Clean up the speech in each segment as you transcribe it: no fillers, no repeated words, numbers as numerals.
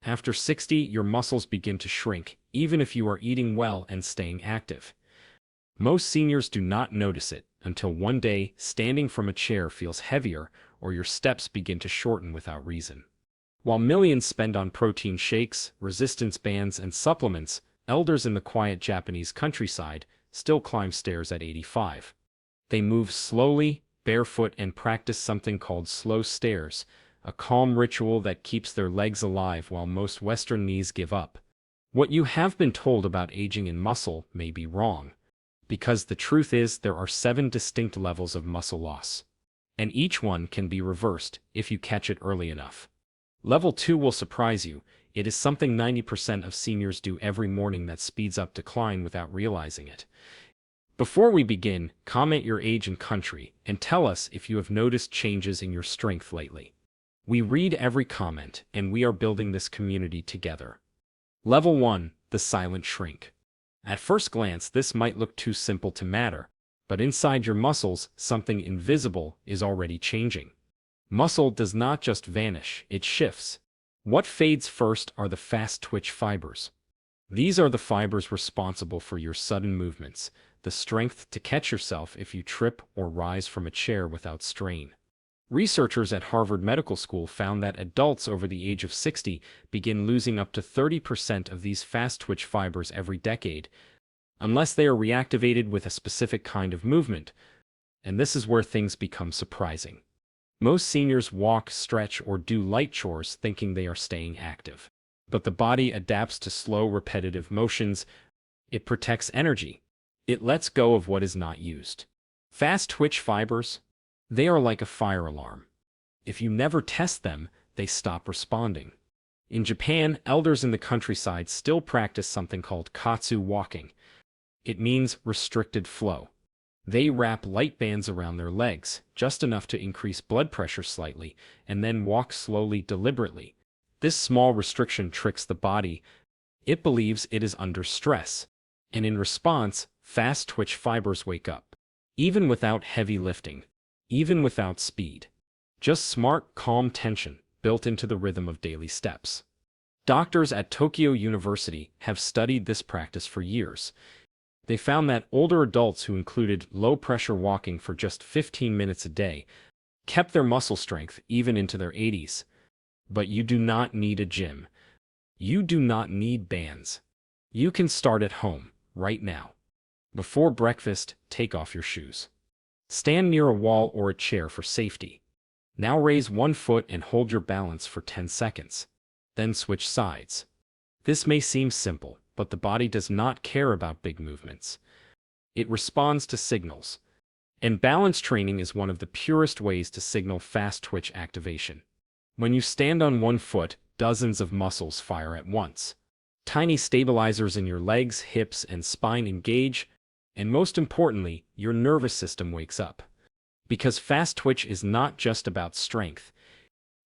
After 60, your muscles begin to shrink, even if you are eating well and staying active. Most seniors do not notice it until one day standing from a chair feels heavier or your steps begin to shorten without reason. While millions spend on protein shakes, resistance bands, and supplements, elders in the quiet Japanese countryside still climb stairs at 85. They move slowly, barefoot, and practice something called slow stairs, a calm ritual that keeps their legs alive while most Western knees give up. What you have been told about aging in muscle may be wrong, because the truth is there are 7 distinct levels of muscle loss, and each one can be reversed if you catch it early enough. Level 2 will surprise you. It is something 90% of seniors do every morning that speeds up decline without realizing it. Before we begin, comment your age and country, and tell us if you have noticed changes in your strength lately. We read every comment, and we are building this community together. Level 1, the silent shrink. At first glance, this might look too simple to matter, but inside your muscles, something invisible is already changing. Muscle does not just vanish, it shifts. What fades first are the fast twitch fibers. These are the fibers responsible for your sudden movements, the strength to catch yourself if you trip or rise from a chair without strain. Researchers at Harvard Medical School found that adults over the age of 60 begin losing up to 30% of these fast-twitch fibers every decade, unless they are reactivated with a specific kind of movement. And this is where things become surprising. Most seniors walk, stretch, or do light chores thinking they are staying active. But the body adapts to slow, repetitive motions. It protects energy. It lets go of what is not used. Fast-twitch fibers? They are like a fire alarm. If you never test them, they stop responding. In Japan, elders in the countryside still practice something called katsu walking. It means restricted flow. They wrap light bands around their legs, just enough to increase blood pressure slightly, and then walk slowly, deliberately. This small restriction tricks the body. It believes it is under stress. And in response, fast-twitch fibers wake up. Even without heavy lifting. Even without speed. Just smart, calm tension built into the rhythm of daily steps. Doctors at Tokyo University have studied this practice for years. They found that older adults who included low-pressure walking for just 15 minutes a day kept their muscle strength even into their 80s. But you do not need a gym. You do not need bands. You can start at home, right now. Before breakfast, take off your shoes. Stand near a wall or a chair for safety. Now raise one foot and hold your balance for 10 seconds. Then switch sides. This may seem simple, but the body does not care about big movements. It responds to signals. And balance training is one of the purest ways to signal fast twitch activation. When you stand on one foot, dozens of muscles fire at once. Tiny stabilizers in your legs, hips, and spine engage. And most importantly, your nervous system wakes up. Because fast twitch is not just about strength.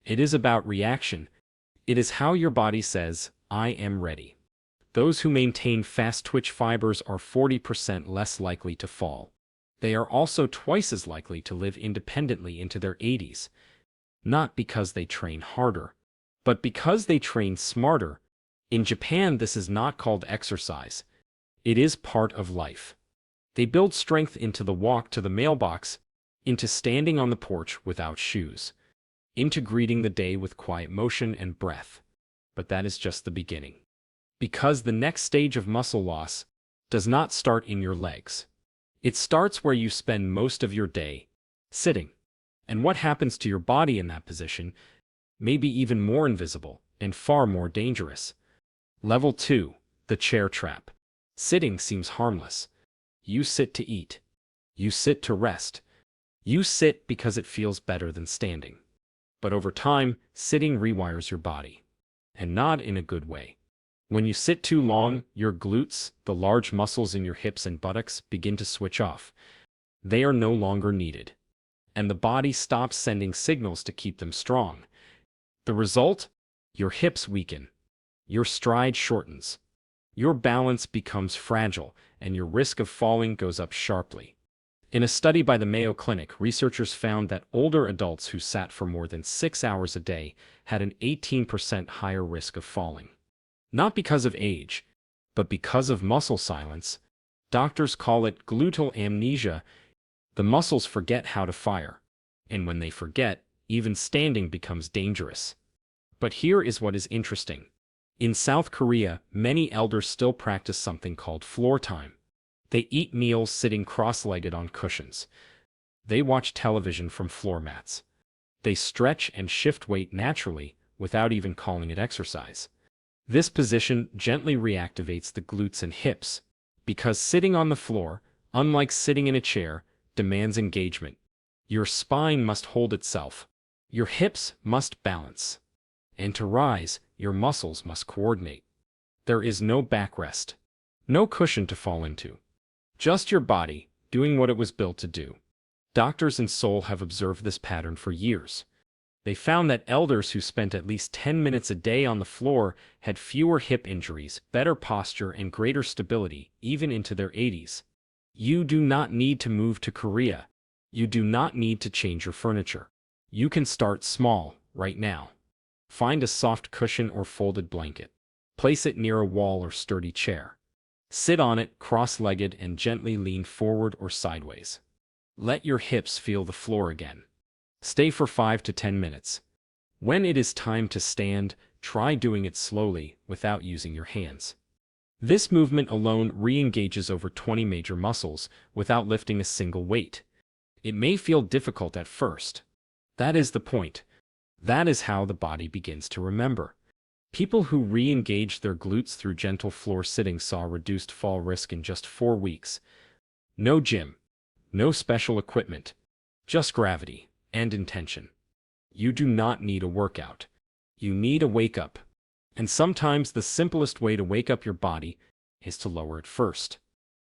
It is about reaction. It is how your body says, I am ready. Those who maintain fast twitch fibers are 40% less likely to fall. They are also twice as likely to live independently into their 80s. Not because they train harder, but because they train smarter. In Japan, this is not called exercise. It is part of life. They build strength into the walk to the mailbox, into standing on the porch without shoes, into greeting the day with quiet motion and breath. But that is just the beginning. Because the next stage of muscle loss does not start in your legs. It starts where you spend most of your day, sitting. And what happens to your body in that position may be even more invisible and far more dangerous. Level 2, the chair trap. Sitting seems harmless. You sit to eat. You sit to rest. You sit because it feels better than standing. But over time, sitting rewires your body. And not in a good way. When you sit too long, your glutes, the large muscles in your hips and buttocks, begin to switch off. They are no longer needed. And the body stops sending signals to keep them strong. The result? Your hips weaken. Your stride shortens. Your balance becomes fragile, and your risk of falling goes up sharply. In a study by the Mayo Clinic, researchers found that older adults who sat for more than 6 hours a day had an 18% higher risk of falling. Not because of age, but because of muscle silence. Doctors call it gluteal amnesia. The muscles forget how to fire. And when they forget, even standing becomes dangerous. But here is what is interesting. In South Korea, many elders still practice something called floor time. They eat meals sitting cross-legged on cushions. They watch television from floor mats. They stretch and shift weight naturally without even calling it exercise. This position gently reactivates the glutes and hips, because sitting on the floor, unlike sitting in a chair, demands engagement. Your spine must hold itself. Your hips must balance. And to rise, your muscles must coordinate. There is no backrest, no cushion to fall into. Just your body, doing what it was built to do. Doctors in Seoul have observed this pattern for years. They found that elders who spent at least 10 minutes a day on the floor had fewer hip injuries, better posture, and greater stability, even into their 80s. You do not need to move to Korea. You do not need to change your furniture. You can start small, right now. Find a soft cushion or folded blanket. Place it near a wall or sturdy chair. Sit on it, cross-legged, and gently lean forward or sideways. Let your hips feel the floor again. Stay for 5 to 10 minutes. When it is time to stand, try doing it slowly, without using your hands. This movement alone re-engages over 20 major muscles, without lifting a single weight. It may feel difficult at first. That is the point. That is how the body begins to remember. People who re-engaged their glutes through gentle floor sitting saw reduced fall risk in just 4 weeks. No gym. No special equipment. Just gravity and intention. You do not need a workout. You need a wake-up. And sometimes the simplest way to wake up your body is to lower it first.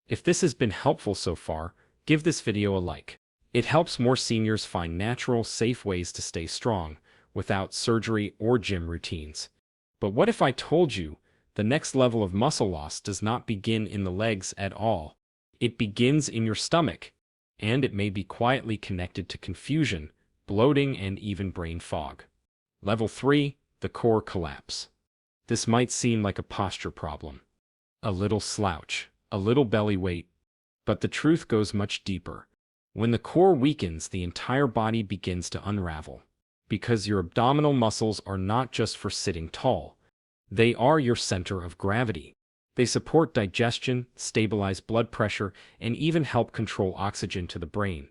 If this has been helpful so far, give this video a like. It helps more seniors find natural, safe ways to stay strong, without surgery or gym routines. But what if I told you the next level of muscle loss does not begin in the legs at all? It begins in your stomach, and it may be quietly connected to confusion, bloating, and even brain fog. Level 3, the core collapse. This might seem like a posture problem. A little slouch, a little belly weight. But the truth goes much deeper. When the core weakens, the entire body begins to unravel. Because your abdominal muscles are not just for sitting tall. They are your center of gravity. They support digestion, stabilize blood pressure, and even help control oxygen to the brain.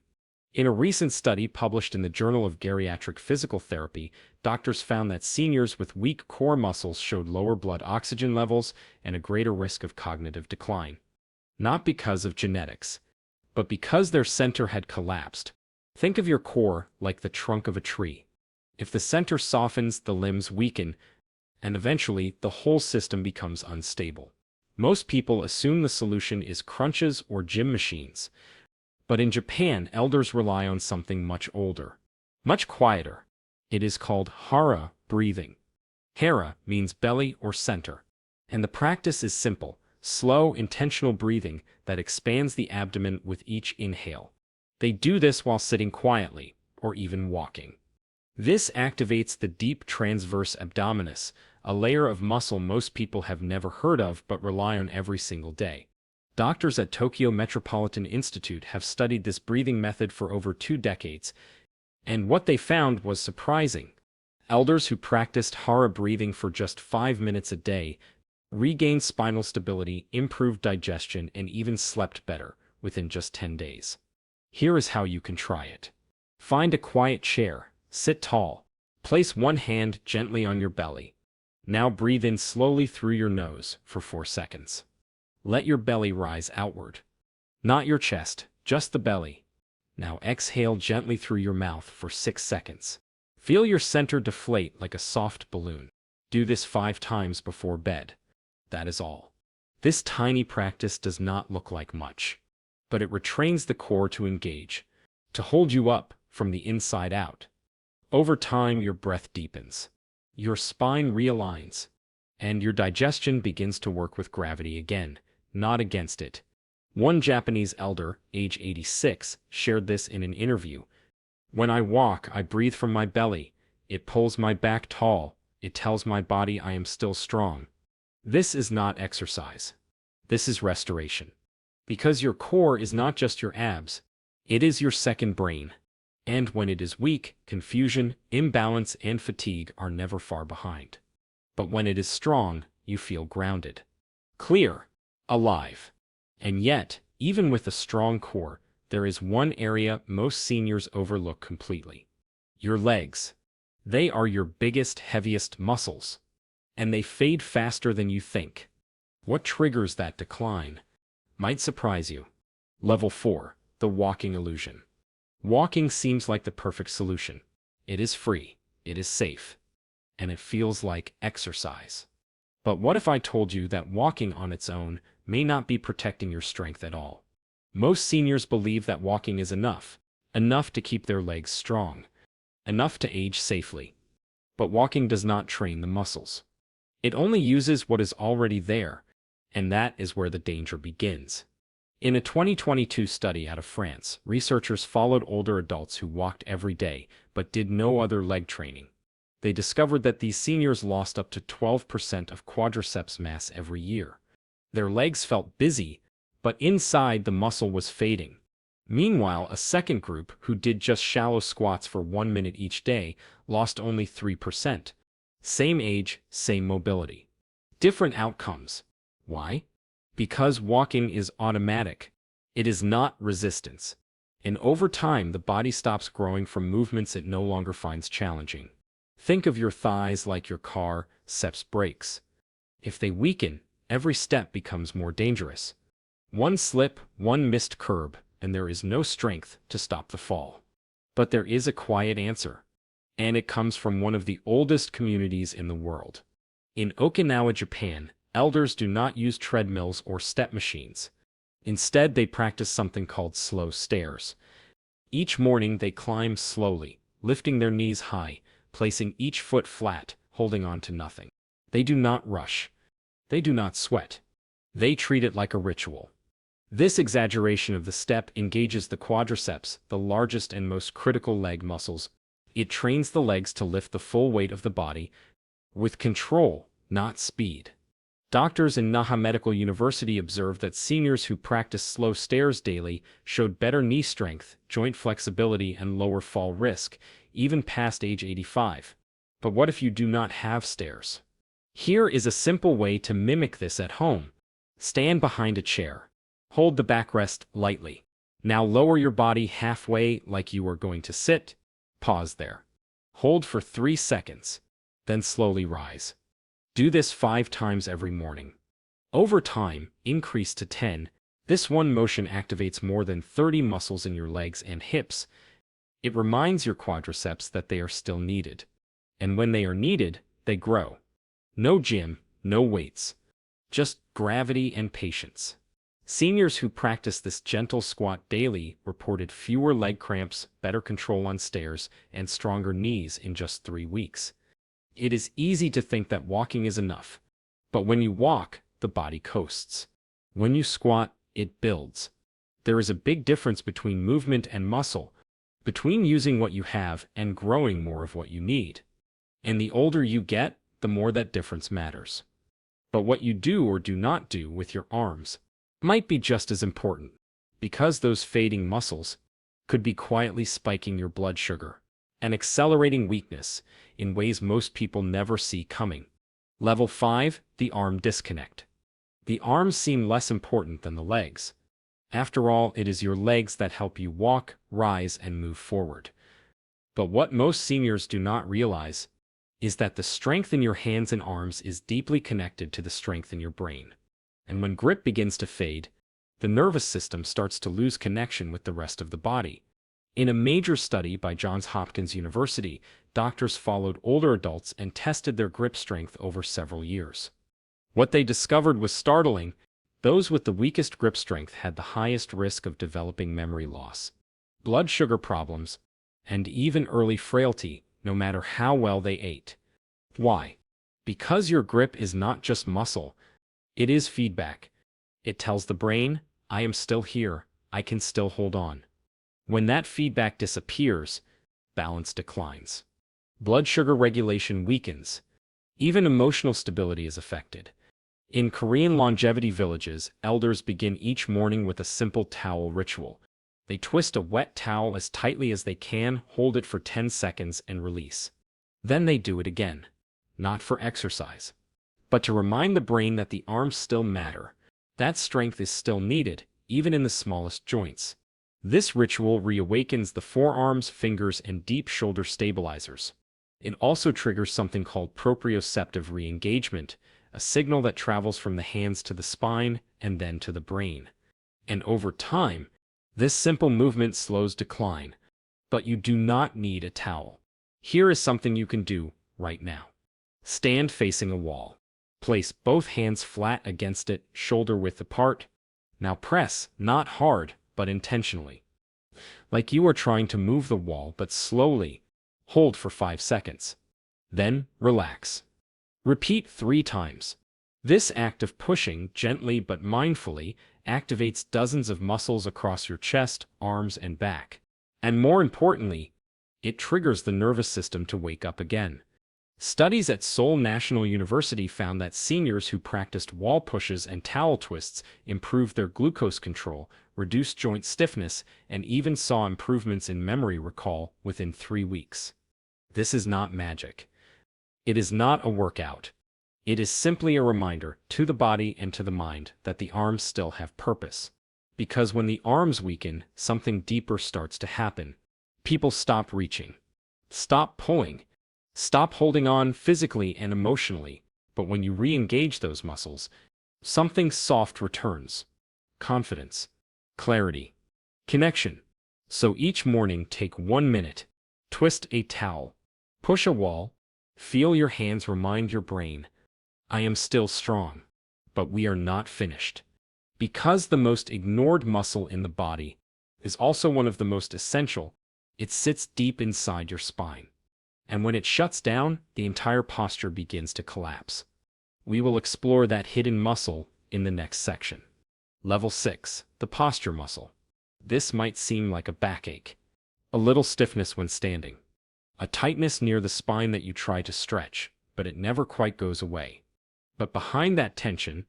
In a recent study published in the Journal of Geriatric Physical Therapy, doctors found that seniors with weak core muscles showed lower blood oxygen levels and a greater risk of cognitive decline. Not because of genetics, but because their center had collapsed. Think of your core like the trunk of a tree. If the center softens, the limbs weaken, and eventually the whole system becomes unstable. Most people assume the solution is crunches or gym machines. But in Japan, elders rely on something much older, much quieter. It is called hara breathing. Hara means belly or center. And the practice is simple, slow, intentional breathing that expands the abdomen with each inhale. They do this while sitting quietly, or even walking. This activates the deep transverse abdominis, a layer of muscle most people have never heard of but rely on every single day. Doctors at Tokyo Metropolitan Institute have studied this breathing method for over 2 decades, and what they found was surprising. Elders who practiced hara breathing for just 5 minutes a day regained spinal stability, improved digestion, and even slept better within just 10 days. Here is how you can try it. Find a quiet chair, sit tall, place one hand gently on your belly. Now breathe in slowly through your nose for 4 seconds. Let your belly rise outward. Not your chest, just the belly. Now exhale gently through your mouth for 6 seconds. Feel your center deflate like a soft balloon. Do this 5 times before bed. That is all. This tiny practice does not look like much, but it retrains the core to engage, to hold you up from the inside out. Over time, your breath deepens, your spine realigns, and your digestion begins to work with gravity again, not against it. One Japanese elder, age 86, shared this in an interview. "When I walk, I breathe from my belly. It pulls my back tall. It tells my body I am still strong." This is not exercise. This is restoration. Because your core is not just your abs, it is your second brain. And when it is weak, confusion, imbalance, and fatigue are never far behind. But when it is strong, you feel grounded, clear, alive. And yet, even with a strong core, there is one area most seniors overlook completely: your legs. They are your biggest, heaviest muscles, and they fade faster than you think. What triggers that decline might surprise you. Level 4, the walking illusion. Walking seems like the perfect solution. It is free, it is safe, and it feels like exercise. But what if I told you that walking on its own may not be protecting your strength at all? Most seniors believe that walking is enough to keep their legs strong, enough to age safely. But walking does not train the muscles. It only uses what is already there, and that is where the danger begins. In a 2022 study out of France, researchers followed older adults who walked every day but did no other leg training. They discovered that these seniors lost up to 12% of quadriceps mass every year. Their legs felt busy, but inside the muscle was fading. Meanwhile, a second group, who did just shallow squats for 1 minute each day, lost only 3%. Same age, same mobility. Different outcomes. Why? Because walking is automatic. It is not resistance. And over time, the body stops growing from movements it no longer finds challenging. Think of your thighs like your car, steps brakes. If they weaken, every step becomes more dangerous. One slip, one missed curb, and there is no strength to stop the fall. But there is a quiet answer, and it comes from one of the oldest communities in the world. In Okinawa, Japan, elders do not use treadmills or step machines. Instead, they practice something called slow stairs. Each morning, they climb slowly, lifting their knees high, placing each foot flat, holding on to nothing. They do not rush. They do not sweat. They treat it like a ritual. This exaggeration of the step engages the quadriceps, the largest and most critical leg muscles. It trains the legs to lift the full weight of the body with control, not speed. Doctors in Naha Medical University observed that seniors who practiced slow stairs daily showed better knee strength, joint flexibility, and lower fall risk, even past age 85. But what if you do not have stairs? Here is a simple way to mimic this at home. Stand behind a chair. Hold the backrest lightly. Now lower your body halfway like you are going to sit. Pause there. Hold for 3 seconds. Then slowly rise. Do this 5 times every morning. Over time, increase to 10. This one motion activates more than 30 muscles in your legs and hips. It reminds your quadriceps that they are still needed. And when they are needed, they grow. No gym, no weights. Just gravity and patience. Seniors who practice this gentle squat daily reported fewer leg cramps, better control on stairs, and stronger knees in just 3 weeks. It is easy to think that walking is enough. But when you walk, the body coasts. When you squat, it builds. There is a big difference between movement and muscle, between using what you have and growing more of what you need. And the older you get, the more that difference matters. But what you do or do not do with your arms might be just as important, because those fading muscles could be quietly spiking your blood sugar and accelerating weakness in ways most people never see coming. Level 5, the arm disconnect. The arms seem less important than the legs. After all, it is your legs that help you walk, rise, and move forward. But what most seniors do not realize is that the strength in your hands and arms is deeply connected to the strength in your brain. And when grip begins to fade, the nervous system starts to lose connection with the rest of the body. In a major study by Johns Hopkins University, doctors followed older adults and tested their grip strength over several years. What they discovered was startling. Those with the weakest grip strength had the highest risk of developing memory loss, blood sugar problems, and even early frailty, no matter how well they ate. Why? Because your grip is not just muscle. It is feedback. It tells the brain, I am still here, I can still hold on. When that feedback disappears, balance declines. Blood sugar regulation weakens. Even emotional stability is affected. In Korean longevity villages, elders begin each morning with a simple towel ritual. They twist a wet towel as tightly as they can, hold it for 10 seconds, and release. Then they do it again. Not for exercise, but to remind the brain that the arms still matter. That strength is still needed, even in the smallest joints. This ritual reawakens the forearms, fingers, and deep shoulder stabilizers. It also triggers something called proprioceptive re-engagement, a signal that travels from the hands to the spine and then to the brain. And over time, this simple movement slows decline. But you do not need a towel. Here is something you can do right now. Stand facing a wall. Place both hands flat against it, shoulder width apart. Now press, not hard, but intentionally. Like you are trying to move the wall, but slowly. Hold for 5 seconds. Then relax. Repeat 3 times. This act of pushing, gently but mindfully, activates dozens of muscles across your chest, arms, and back. And more importantly, it triggers the nervous system to wake up again. Studies at Seoul National University found that seniors who practiced wall pushes and towel twists improved their glucose control, reduced joint stiffness, and even saw improvements in memory recall within 3 weeks. This is not magic. It is not a workout. It is simply a reminder to the body and to the mind that the arms still have purpose. Because when the arms weaken, something deeper starts to happen. People stop reaching, stop pulling, stop holding on physically and emotionally. But when you re-engage those muscles, something soft returns. Confidence, clarity, connection. So each morning, take 1 minute. Twist a towel. Push a wall. Feel your hands, remind your brain, I am still strong. But we are not finished. Because the most ignored muscle in the body is also one of the most essential, it sits deep inside your spine. And when it shuts down, the entire posture begins to collapse. We will explore that hidden muscle in the next section. Level 6, the posture muscle. This might seem like a backache, a little stiffness when standing, a tightness near the spine that you try to stretch, but it never quite goes away. But behind that tension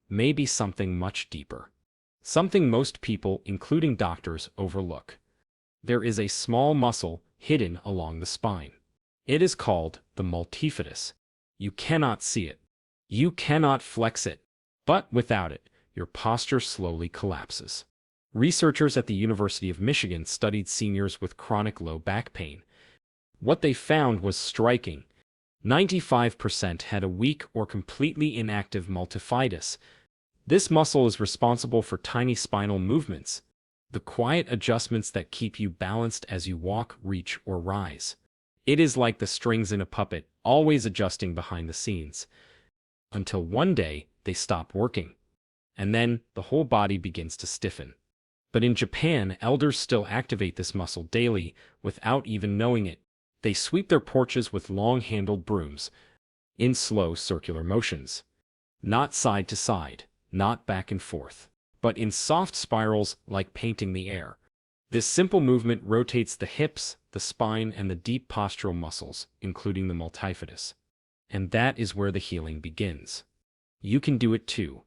may be something much deeper. Something most people, including doctors, overlook. There is a small muscle hidden along the spine. It is called the multifidus. You cannot see it. You cannot flex it. But without it, your posture slowly collapses. Researchers at the University of Michigan studied seniors with chronic low back pain. What they found was striking. 95% had a weak or completely inactive multifidus. This muscle is responsible for tiny spinal movements, the quiet adjustments that keep you balanced as you walk, reach, or rise. It is like the strings in a puppet, always adjusting behind the scenes. Until one day, they stop working. And then, the whole body begins to stiffen. But in Japan, elders still activate this muscle daily, without even knowing it. They sweep their porches with long-handled brooms, in slow circular motions. Not side to side, not back and forth, but in soft spirals like painting the air. This simple movement rotates the hips, the spine, and the deep postural muscles, including the multifidus. And that is where the healing begins. You can do it too.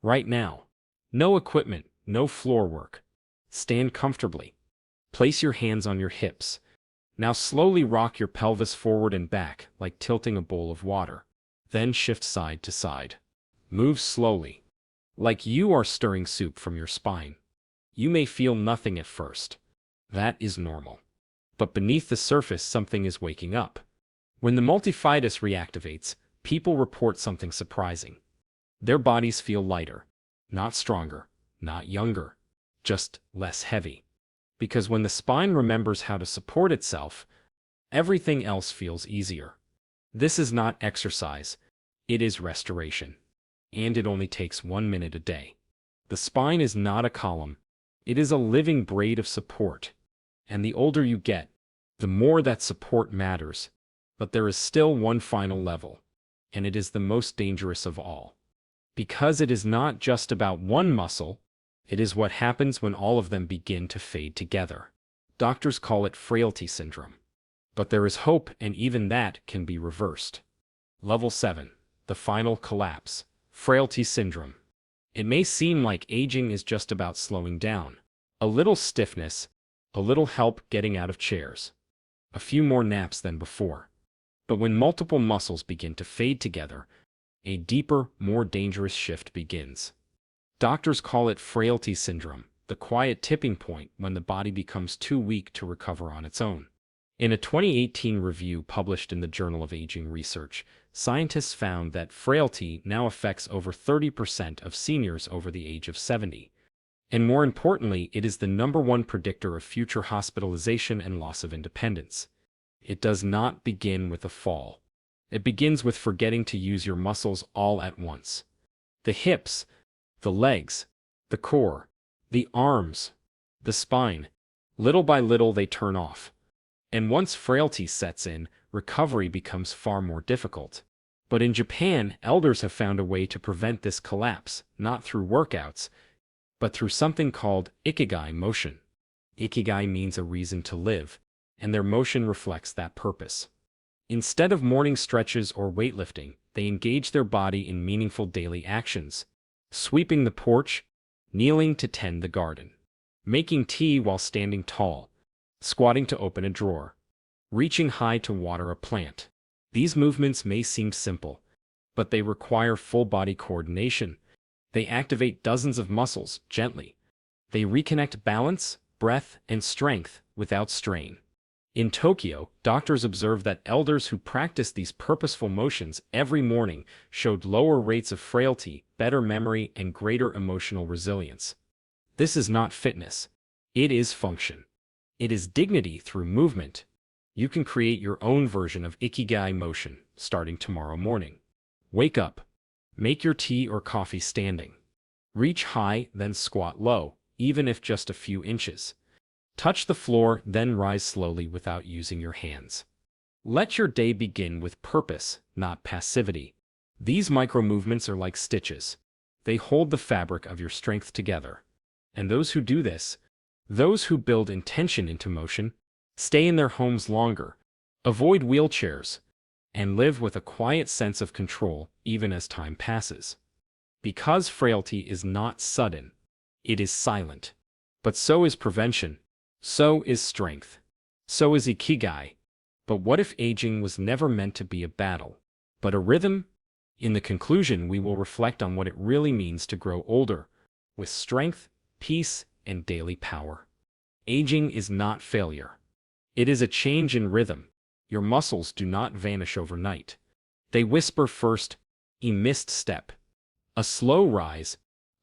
Right now. No equipment, no floor work. Stand comfortably. Place your hands on your hips. Now slowly rock your pelvis forward and back, like tilting a bowl of water. Then shift side to side. Move slowly, like you are stirring soup from your spine. You may feel nothing at first. That is normal. But beneath the surface, something is waking up. When the multifidus reactivates, people report something surprising. Their bodies feel lighter, not stronger, not younger, just less heavy. Because when the spine remembers how to support itself, everything else feels easier. This is not exercise, it is restoration. And it only takes 1 minute a day. The spine is not a column, it is a living braid of support. And the older you get, the more that support matters. But there is still one final level, and it is the most dangerous of all. Because it is not just about one muscle, It is what happens when all of them begin to fade together. Doctors call it frailty syndrome. But there is hope, and even that can be reversed. Level 7. The final collapse. Frailty syndrome. It may seem like aging is just about slowing down. A little stiffness, a little help getting out of chairs, a few more naps than before. But when multiple muscles begin to fade together, a deeper, more dangerous shift begins. Doctors call it frailty syndrome, the quiet tipping point when the body becomes too weak to recover on its own. In a 2018 review published in the Journal of Aging Research, scientists found that frailty now affects over 30% of seniors over the age of 70. And more importantly, it is the #1 predictor of future hospitalization and loss of independence. It does not begin with a fall. It begins with forgetting to use your muscles all at once. The hips, the legs, the core, the arms, the spine. Little by little they turn off. And once frailty sets in, recovery becomes far more difficult. But in Japan, elders have found a way to prevent this collapse, not through workouts, but through something called ikigai motion. Ikigai means a reason to live, and their motion reflects that purpose. Instead of morning stretches or weightlifting, they engage their body in meaningful daily actions. Sweeping the porch, kneeling to tend the garden, making tea while standing tall, squatting to open a drawer, reaching high to water a plant. These movements may seem simple, but they require full-body coordination. They activate dozens of muscles gently. They reconnect balance, breath, and strength without strain. In Tokyo, doctors observed that elders who practiced these purposeful motions every morning showed lower rates of frailty, better memory, and greater emotional resilience. This is not fitness. It is function. It is dignity through movement. You can create your own version of ikigai motion starting tomorrow morning. Wake up. Make your tea or coffee standing. Reach high, then squat low, even if just a few inches. Touch the floor, then rise slowly without using your hands. Let your day begin with purpose, not passivity. These micro-movements are like stitches. They hold the fabric of your strength together. And those who do this, those who build intention into motion, stay in their homes longer, avoid wheelchairs, and live with a quiet sense of control even as time passes. Because frailty is not sudden, it is silent. But so is prevention. So is strength. So is ikigai. But what if aging was never meant to be a battle, but a rhythm? In the conclusion, we will reflect on what it really means to grow older, with strength, peace, and daily power. Aging is not failure. It is a change in rhythm. Your muscles do not vanish overnight. They whisper first, a missed step, a slow rise,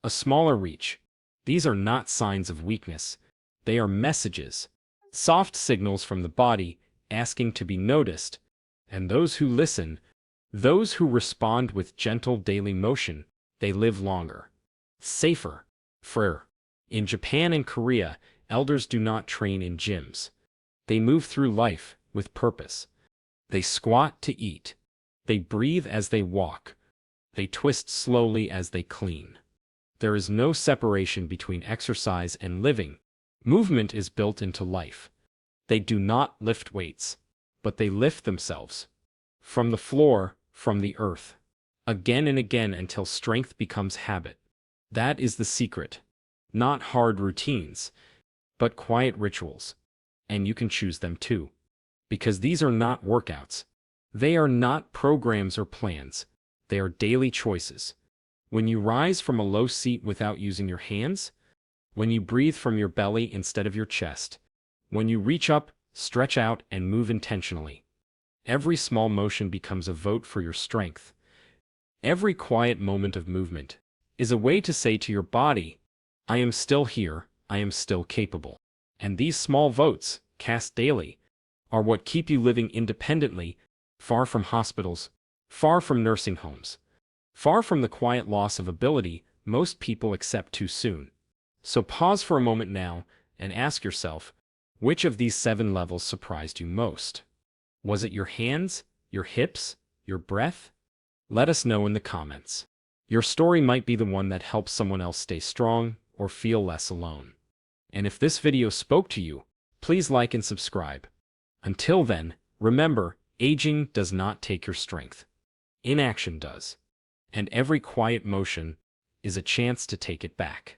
a smaller reach. These are not signs of weakness. They are messages, soft signals from the body asking to be noticed. And those who listen, those who respond with gentle daily motion, they live longer, safer, freer. In Japan and Korea, elders do not train in gyms. They move through life with purpose. They squat to eat. They breathe as they walk. They twist slowly as they clean. There is no separation between exercise and living. Movement is built into life. They do not lift weights, but they lift themselves. From the floor, from the earth. Again and again until strength becomes habit. That is the secret. Not hard routines, but quiet rituals. And you can choose them too. Because these are not workouts. They are not programs or plans. They are daily choices. When you rise from a low seat without using your hands, when you breathe from your belly instead of your chest, when you reach up, stretch out, and move intentionally. Every small motion becomes a vote for your strength. Every quiet moment of movement is a way to say to your body, I am still here, I am still capable. And these small votes, cast daily, are what keep you living independently, far from hospitals, far from nursing homes, far from the quiet loss of ability most people accept too soon. So pause for a moment now and ask yourself, which of these 7 levels surprised you most? Was it your hands, your hips, your breath? Let us know in the comments. Your story might be the one that helps someone else stay strong, or feel less alone. And if this video spoke to you, please like and subscribe. Until then, remember, aging does not take your strength. Inaction does. And every quiet motion is a chance to take it back.